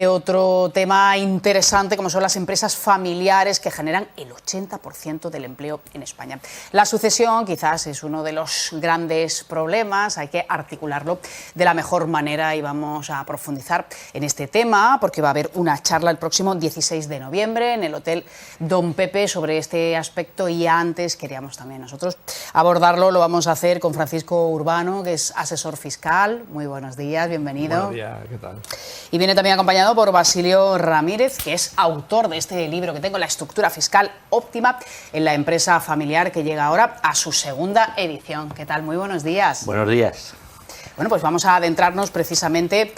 Otro tema interesante, como son las empresas familiares que generan el 80% del empleo en España. La sucesión quizás es uno de los grandes problemas, hay que articularlo de la mejor manera y vamos a profundizar en este tema porque va a haber una charla el próximo 16 de noviembre en el Hotel Don Pepe sobre este aspecto, y antes queríamos también nosotros abordarlo. Lo vamos a hacer con Francisco Urbano, que es asesor fiscal. Muy buenos días, bienvenido. Buenos días, ¿qué tal? Y viene también acompañado por Basilio Ramírez, que es autor de este libro que tengo, La estructura fiscal óptima en la empresa familiar, que llega ahora a su segunda edición. ¿Qué tal? Muy buenos días. Buenos días. Bueno, pues vamos a adentrarnos precisamente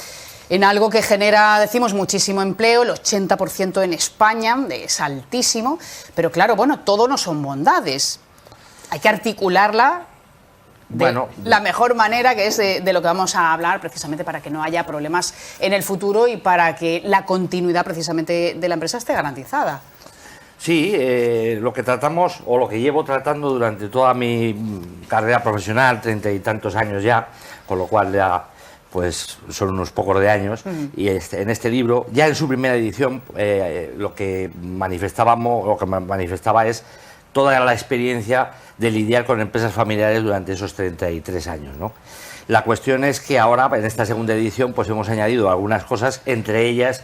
en algo que genera, decimos, muchísimo empleo, el 80% en España, es altísimo, pero claro, bueno, todo no son bondades. Hay que articularla de la mejor manera, que es de lo que vamos a hablar, precisamente para que no haya problemas en el futuro y para que la continuidad precisamente de la empresa esté garantizada. Sí, lo que tratamos, o lo que llevo tratando durante toda mi carrera profesional, 30 y tantos años ya, con lo cual ya pues son unos pocos de años, y en este libro, ya en su primera edición, lo que manifestaba es toda la experiencia de lidiar con empresas familiares durante esos 33 años, ¿no? La cuestión es que ahora, en esta segunda edición, pues hemos añadido algunas cosas, entre ellas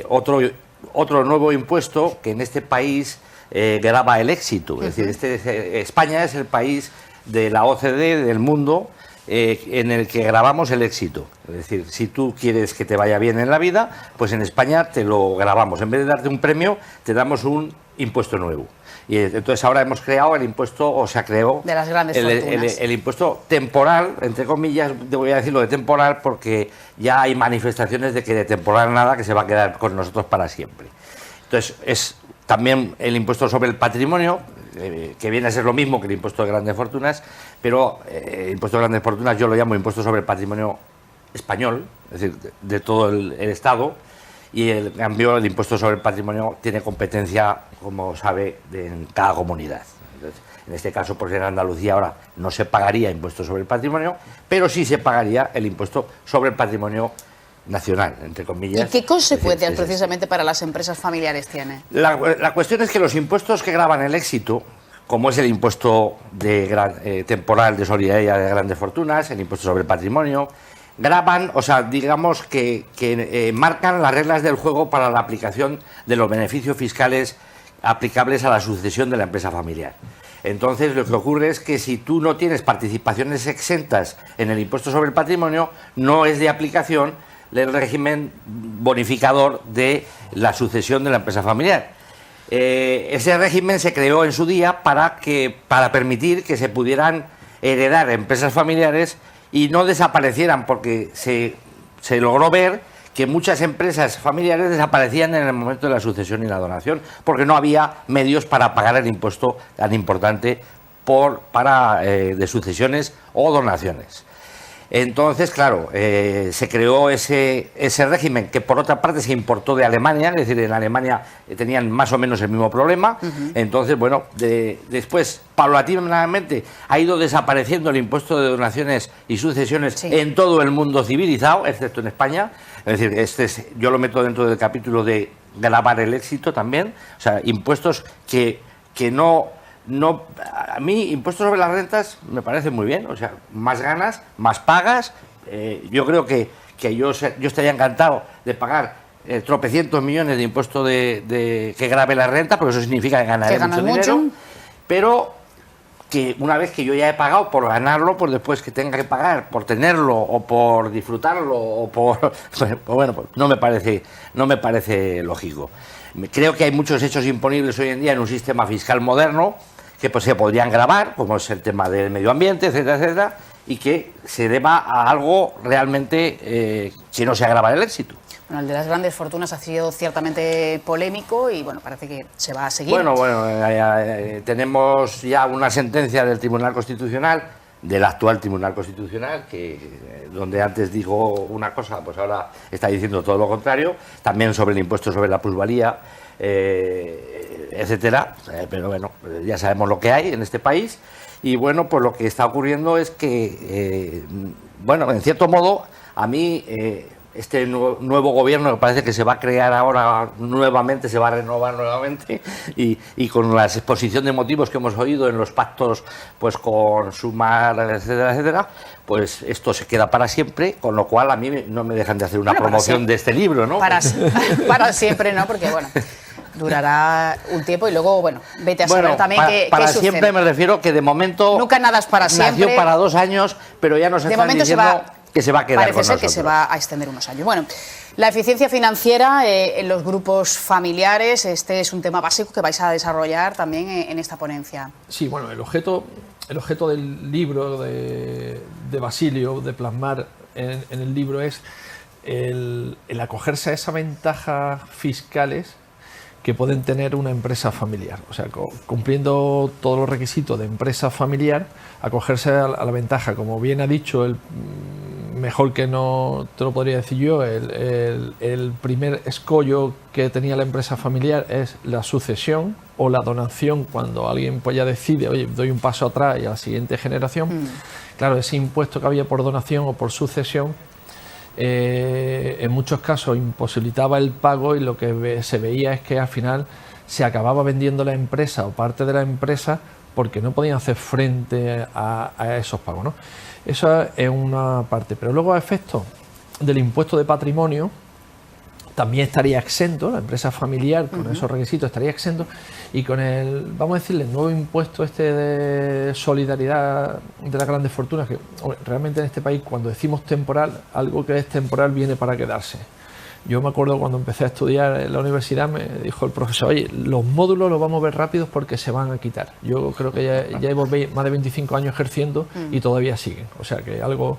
otro nuevo impuesto que en este país grava el éxito. Es decir, España es el país de la OCDE, del mundo, en el que gravamos el éxito. Es decir, si tú quieres que te vaya bien en la vida, pues en España te lo gravamos. En vez de darte un premio, te damos un impuesto nuevo. Y entonces ahora hemos creado el impuesto, o se creó de las grandes fortunas. El impuesto temporal, entre comillas, voy a decirlo de temporal, porque ya hay manifestaciones de que de temporal nada, que se va a quedar con nosotros para siempre. Entonces es también el impuesto sobre el patrimonio, que viene a ser lo mismo que el impuesto de grandes fortunas, pero el impuesto de grandes fortunas yo lo llamo impuesto sobre el patrimonio español, es decir, de todo el Estado. Y en cambio el impuesto sobre el patrimonio tiene competencia, como sabe, en cada comunidad. Entonces, en este caso, pues en Andalucía ahora no se pagaría impuesto sobre el patrimonio, pero sí se pagaría el impuesto sobre el patrimonio nacional, entre comillas. ¿Y qué consecuencias precisamente para las empresas familiares tiene? La cuestión es que los impuestos que gravan el éxito, como es el impuesto temporal de solidaridad de grandes fortunas, el impuesto sobre el patrimonio, graban, o sea, digamos que marcan las reglas del juego para la aplicación de los beneficios fiscales aplicables a la sucesión de la empresa familiar. Entonces, lo que ocurre es que si tú no tienes participaciones exentas en el impuesto sobre el patrimonio, no es de aplicación el régimen bonificador de la sucesión de la empresa familiar. Ese régimen se creó en su día para permitir que se pudieran heredar empresas familiares y no desaparecieran, porque se logró ver que muchas empresas familiares desaparecían en el momento de la sucesión y la donación, porque no había medios para pagar el impuesto tan importante de sucesiones o donaciones. Entonces, claro, se creó ese régimen, que por otra parte se importó de Alemania, es decir, en Alemania tenían más o menos el mismo problema. Entonces, bueno, después, paulatinamente, ha ido desapareciendo el impuesto de donaciones y sucesiones en todo el mundo civilizado, excepto en España. Es decir, yo lo meto dentro del capítulo de gravar el éxito también, o sea, impuestos que no... A mí, impuestos sobre las rentas me parece muy bien, o sea, más ganas, más pagas. Yo creo que yo estaría encantado de pagar tropecientos millones de impuesto que grave la renta, porque eso significa que ganaré mucho dinero. Pero que una vez que yo ya he pagado por ganarlo, pues después que tenga que pagar por tenerlo o por disfrutarlo o por... Bueno, pues no me parece lógico. Creo que hay muchos hechos imponibles hoy en día en un sistema fiscal moderno que pues se podrían gravar, como es el tema del medio ambiente, etcétera, etcétera, y que se deba a algo realmente que no sea gravar el éxito. Bueno, el de las grandes fortunas ha sido ciertamente polémico y bueno, parece que se va a seguir. Bueno, tenemos ya una sentencia del Tribunal Constitucional, del actual Tribunal Constitucional, donde antes dijo una cosa, pues ahora está diciendo todo lo contrario, también sobre el impuesto sobre la plusvalía, etcétera, pero bueno, ya sabemos lo que hay en este país. Y bueno, pues lo que está ocurriendo es que, bueno, en cierto modo, a mí este nuevo gobierno que parece que se va a crear ahora nuevamente, se va a renovar nuevamente, y con la exposición de motivos que hemos oído en los pactos pues con Sumar, etcétera, etcétera, pues esto se queda para siempre, con lo cual a mí no me dejan de hacer una promoción de este libro, ¿no? Para siempre, ¿no? Porque, bueno, durará un tiempo y luego, bueno, vete a saber también qué para sucede. Siempre me refiero que de momento... Nunca nada es para siempre. Nació para 2 años, pero ya nos están diciendo que se va a quedar parece con ser nosotros. Que se va a extender unos años. Bueno, la eficiencia financiera en los grupos familiares, este es un tema básico que vais a desarrollar también en esta ponencia. Sí, bueno, el objeto del libro de Basilio, de plasmar en el libro, es el acogerse a esas ventajas fiscales que pueden tener una empresa familiar. O sea, cumpliendo todos los requisitos de empresa familiar, acogerse a la ventaja. Como bien ha dicho, mejor que no te lo podría decir yo, el primer escollo que tenía la empresa familiar es la sucesión o la donación, cuando alguien pues ya decide, oye, doy un paso atrás y a la siguiente generación. Claro, ese impuesto que había por donación o por sucesión, en muchos casos imposibilitaba el pago, y lo que se veía es que al final se acababa vendiendo la empresa o parte de la empresa porque no podían hacer frente a esos pagos, ¿no? Eso es una parte, pero luego a efectos del impuesto de patrimonio también estaría exento, la empresa familiar con esos requisitos estaría exento, y con el, vamos a decirle, el nuevo impuesto de solidaridad de las grandes fortunas, que realmente en este país cuando decimos temporal, algo que es temporal viene para quedarse. Yo me acuerdo cuando empecé a estudiar en la universidad, me dijo el profesor, oye, los módulos los vamos a ver rápidos porque se van a quitar. Yo creo que ya llevo más de 25 años ejerciendo y todavía siguen, o sea que algo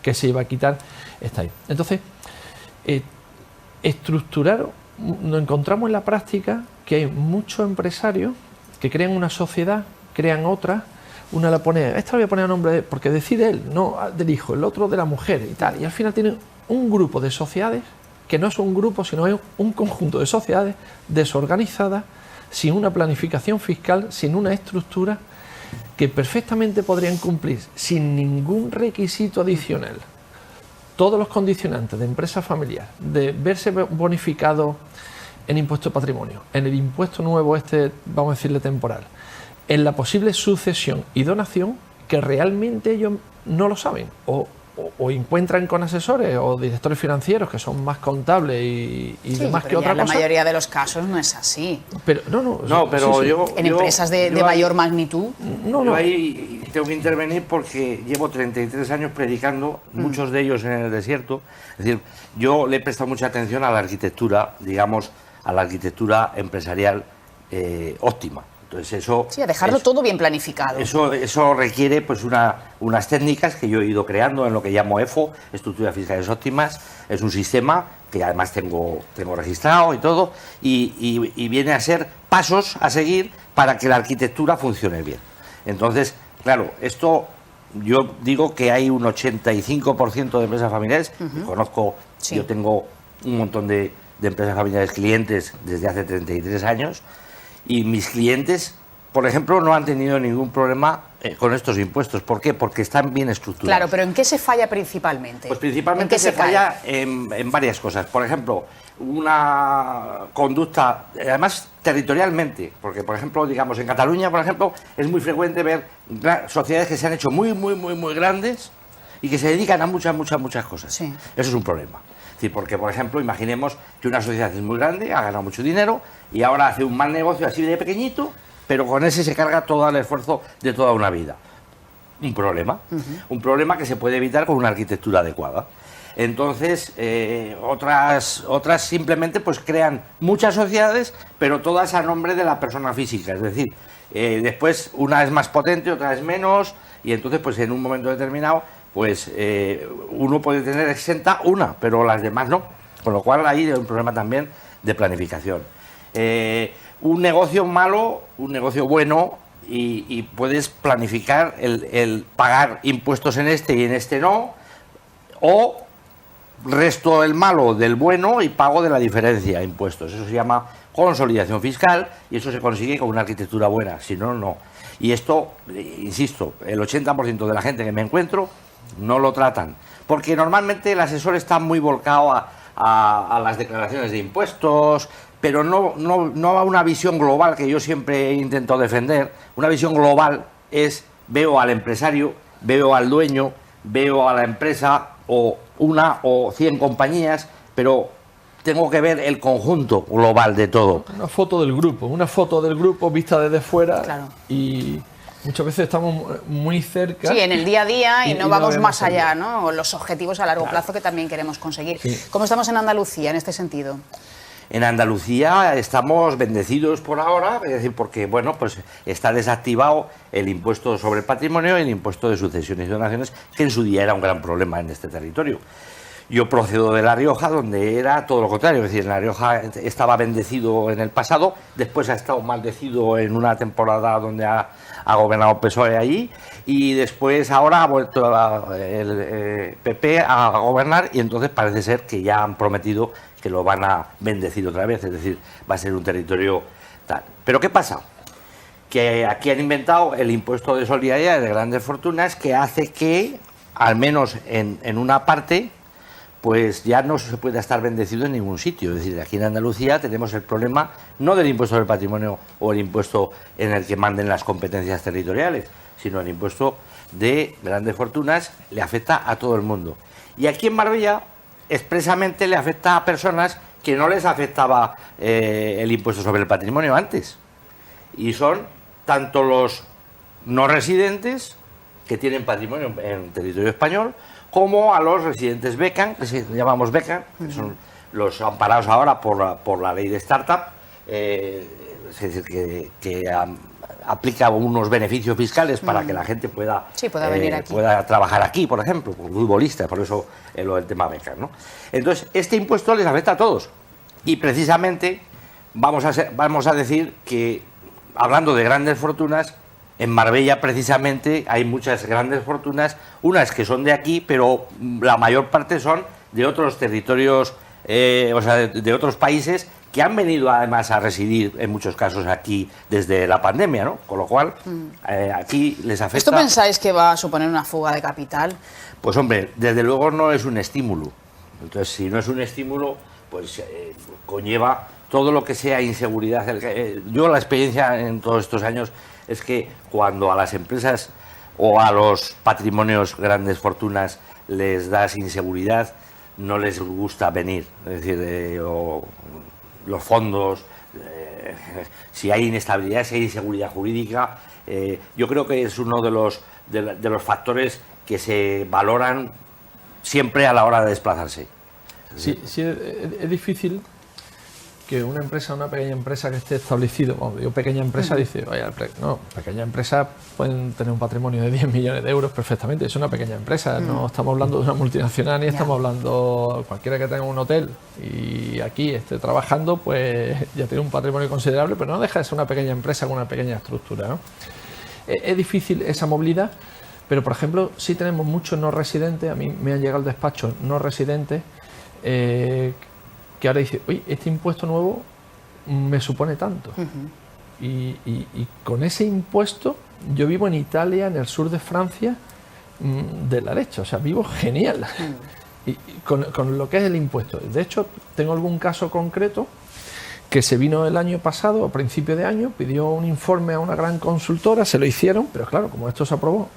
que se iba a quitar está ahí. Entonces, estructurar, nos encontramos en la práctica que hay muchos empresarios que crean una sociedad, crean otra, una la pone, esta la voy a poner a nombre de, porque decide él, no del hijo, el otro de la mujer y tal, y al final tiene un grupo de sociedades que no es un grupo, sino es un conjunto de sociedades desorganizadas, sin una planificación fiscal, sin una estructura, que perfectamente podrían cumplir sin ningún requisito adicional todos los condicionantes de empresa familiar, de verse bonificado en impuesto de patrimonio, en el impuesto nuevo vamos a decirle temporal, en la posible sucesión y donación, que realmente ellos no lo saben, o encuentran con asesores o directores financieros que son más contables y demás que otra cosa. En la mayoría de los casos no es así. Pero en empresas de mayor magnitud. Yo ahí tengo que intervenir porque llevo 33 años predicando, muchos de ellos en el desierto. Es decir, yo le he prestado mucha atención a la arquitectura, digamos, a la arquitectura empresarial óptima. Entonces a dejarlo todo bien planificado. Eso requiere pues unas técnicas que yo he ido creando en lo que llamo EFO, Estructuras Fiscales Óptimas. Es un sistema que además tengo registrado y todo, y viene a ser pasos a seguir para que la arquitectura funcione bien. Entonces, claro, esto yo digo que hay un 85% de empresas familiares, conozco, yo tengo un montón de empresas familiares clientes desde hace 33 años, y mis clientes, por ejemplo, no han tenido ningún problema con estos impuestos. ¿Por qué? Porque están bien estructurados. Claro, pero ¿en qué se falla principalmente? Pues principalmente se falla en varias cosas. Por ejemplo, una conducta, además territorialmente, porque, por ejemplo, digamos, en Cataluña, por ejemplo, es muy frecuente ver sociedades que se han hecho muy grandes y que se dedican a muchas cosas. Sí. Eso es un problema. Porque, por ejemplo, imaginemos que una sociedad es muy grande, ha ganado mucho dinero y ahora hace un mal negocio así de pequeñito, pero con ese se carga todo el esfuerzo de toda una vida. Un problema. Un problema que se puede evitar con una arquitectura adecuada. Entonces, otras simplemente pues crean muchas sociedades, pero todas a nombre de la persona física. Es decir, después una es más potente, otra es menos, y entonces pues en un momento determinado pues uno puede tener exenta una, pero las demás no, con lo cual ahí hay un problema también de planificación. Un negocio malo, un negocio bueno, y puedes planificar el pagar impuestos en este y en este no, o resto el malo del bueno y pago de la diferencia de impuestos. Eso se llama consolidación fiscal y eso se consigue con una arquitectura buena, si no, no. Y esto, insisto, el 80% de la gente que me encuentro no lo tratan porque normalmente el asesor está muy volcado a las declaraciones de impuestos, pero no a una visión global que yo siempre he intentado defender. Una visión global es, veo al empresario, veo al dueño, veo a la empresa, o una o 100 compañías, pero tengo que ver el conjunto global de todo. Una foto del grupo vista desde fuera, claro. Y muchas veces estamos muy cerca. Sí, en el día a día y no vamos más allá, allá, ¿no? Los objetivos a largo plazo que también queremos conseguir. Sí. ¿Cómo estamos en Andalucía en este sentido? En Andalucía estamos bendecidos por ahora, es decir, porque bueno, pues está desactivado el impuesto sobre el patrimonio y el impuesto de sucesiones y donaciones, que en su día era un gran problema en este territorio. Yo procedo de La Rioja, donde era todo lo contrario, es decir, en La Rioja estaba bendecido en el pasado, después ha estado maldecido en una temporada donde ha gobernado PSOE allí, y después ahora ha vuelto el PP a gobernar, y entonces parece ser que ya han prometido que lo van a bendecir otra vez, es decir, va a ser un territorio tal. Pero ¿qué pasa? Que aquí han inventado el impuesto de solidaridad de grandes fortunas, que hace que, al menos en una parte, pues ya no se puede estar bendecido en ningún sitio. Es decir, aquí en Andalucía tenemos el problema no del impuesto del patrimonio o el impuesto en el que manden las competencias territoriales, sino el impuesto de grandes fortunas le afecta a todo el mundo. Y aquí en Marbella expresamente le afecta a personas que no les afectaba el impuesto sobre el patrimonio antes. Y son tanto los no residentes que tienen patrimonio en territorio español, como a los residentes BECAN, que llamamos BECAN, que son los amparados ahora por la ley de startup, es decir, que aplica unos beneficios fiscales para que la gente pueda venir aquí, pueda trabajar aquí, por ejemplo, como futbolistas, por eso lo del tema BECAN, ¿no? Entonces, este impuesto les afecta a todos. Y precisamente vamos a decir que, hablando de grandes fortunas, en Marbella precisamente hay muchas grandes fortunas, unas que son de aquí, pero la mayor parte son de otros territorios, o sea, de otros países, que han venido además a residir en muchos casos aquí desde la pandemia, ¿no? Con lo cual, aquí les afecta. ¿Esto pensáis que va a suponer una fuga de capital? Pues hombre, desde luego no es un estímulo. Entonces, si no es un estímulo, pues conlleva todo lo que sea inseguridad. Yo la experiencia en todos estos años es que cuando a las empresas o a los patrimonios grandes fortunas les das inseguridad, no les gusta venir. Es decir, los fondos, si hay inestabilidad, si hay inseguridad jurídica, yo creo que es uno de los factores que se valoran siempre a la hora de desplazarse. Sí, es difícil que una pequeña empresa que esté establecido, bueno, digo pequeña empresa, dice, oye, no, pequeña empresa pueden tener un patrimonio de 10 millones de euros perfectamente, es una pequeña empresa, no estamos hablando de una multinacional ni estamos hablando, cualquiera que tenga un hotel y aquí esté trabajando, pues ya tiene un patrimonio considerable, pero no deja de ser una pequeña empresa con una pequeña estructura, ¿no? Es difícil esa movilidad, pero por ejemplo, sí tenemos muchos no residentes, a mí me han llegado al despacho no residentes, que ahora dice, oye, este impuesto nuevo me supone tanto. Y con ese impuesto, yo vivo en Italia, en el sur de Francia, de la leche, o sea, vivo genial. Y con lo que es el impuesto. De hecho, tengo algún caso concreto que se vino el año pasado, a principio de año, pidió un informe a una gran consultora, se lo hicieron, pero claro, como esto se aprobó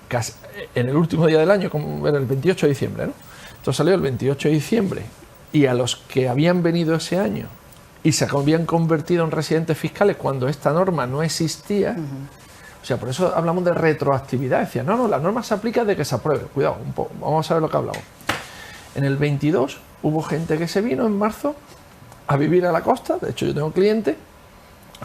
casi en el último día del año, como era el 28 de diciembre, ¿no? Esto salió el 28 de diciembre. Y a los que habían venido ese año y se habían convertido en residentes fiscales cuando esta norma no existía, o sea, por eso hablamos de retroactividad. Decía, no, la norma se aplica de que se apruebe. Cuidado, un poco, vamos a ver lo que hablamos. En el 22 hubo gente que se vino en marzo a vivir a la costa, de hecho yo tengo clientes,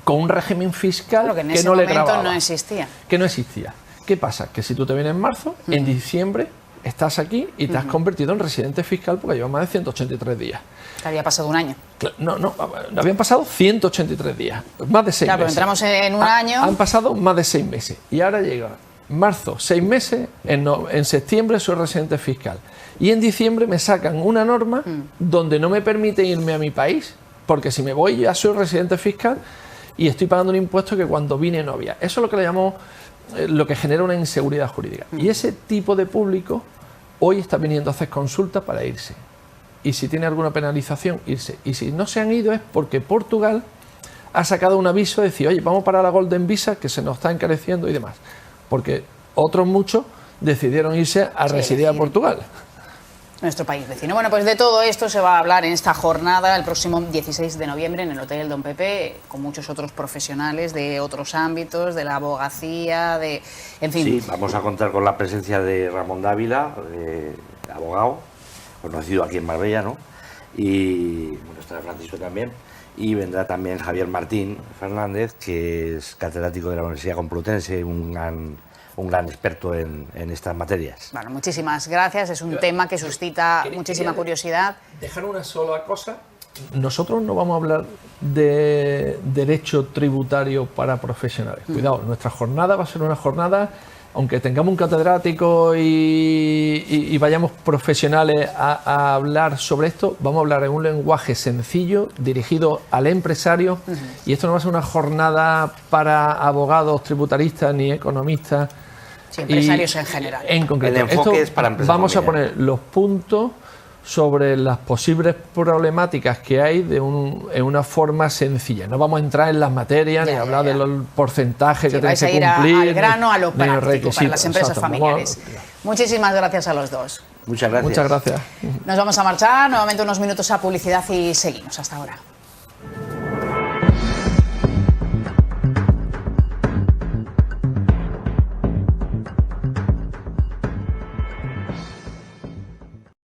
con un régimen fiscal que no le grababa. No existía. Que no existía. ¿Qué pasa? Que si tú te vienes en marzo, en diciembre estás aquí y te has convertido en residente fiscal porque llevas más de 183 días. Había pasado un año. No, habían pasado 183 días, más de 6 meses. Claro, pero entramos en un año. Han pasado más de 6 meses y ahora llega marzo, 6 meses, en septiembre soy residente fiscal y en diciembre me sacan una norma donde no me permite irme a mi país porque si me voy ya soy residente fiscal y estoy pagando un impuesto que cuando vine no había. Eso es lo que le llamamos lo que genera una inseguridad jurídica. Y ese tipo de público hoy está viniendo a hacer consultas para irse. Y si tiene alguna penalización, irse. Y si no se han ido es porque Portugal ha sacado un aviso de decir, oye, vamos para la Golden Visa, que se nos está encareciendo y demás. Porque otros muchos decidieron irse a residir a Portugal. Nuestro país vecino. Bueno, pues de todo esto se va a hablar en esta jornada el próximo 16 de noviembre en el Hotel Don Pepe, con muchos otros profesionales de otros ámbitos, de la abogacía, en fin. Sí, vamos a contar con la presencia de Ramón Dávila, abogado, conocido aquí en Marbella, ¿no? Y bueno, estará Francisco también. Y vendrá también Javier Martín Fernández, que es catedrático de la Universidad Complutense, un gran experto en estas materias. Bueno, muchísimas gracias. Es un tema que suscita muchísima curiosidad. Dejar una sola cosa. Nosotros no vamos a hablar de derecho tributario para profesionales. Cuidado, nuestra jornada va a ser una jornada, aunque tengamos un catedrático y vayamos profesionales a hablar sobre esto, vamos a hablar en un lenguaje sencillo, dirigido al empresario, y esto no va a ser una jornada para abogados tributaristas ni economistas. Sí, empresarios en general. En concreto, el enfoque es para empresas vamos a familiares. poner los puntos sobre las posibles problemáticas que hay en una forma sencilla. No vamos a entrar en las materias ni hablar de los porcentajes que tenéis que cumplir. Al grano, a lo ni los práctico, requisitos. para las empresas Exacto. familiares. Muchísimas gracias a los dos. Muchas gracias. Muchas gracias. Nos vamos a marchar, nuevamente unos minutos a publicidad y seguimos. Hasta ahora.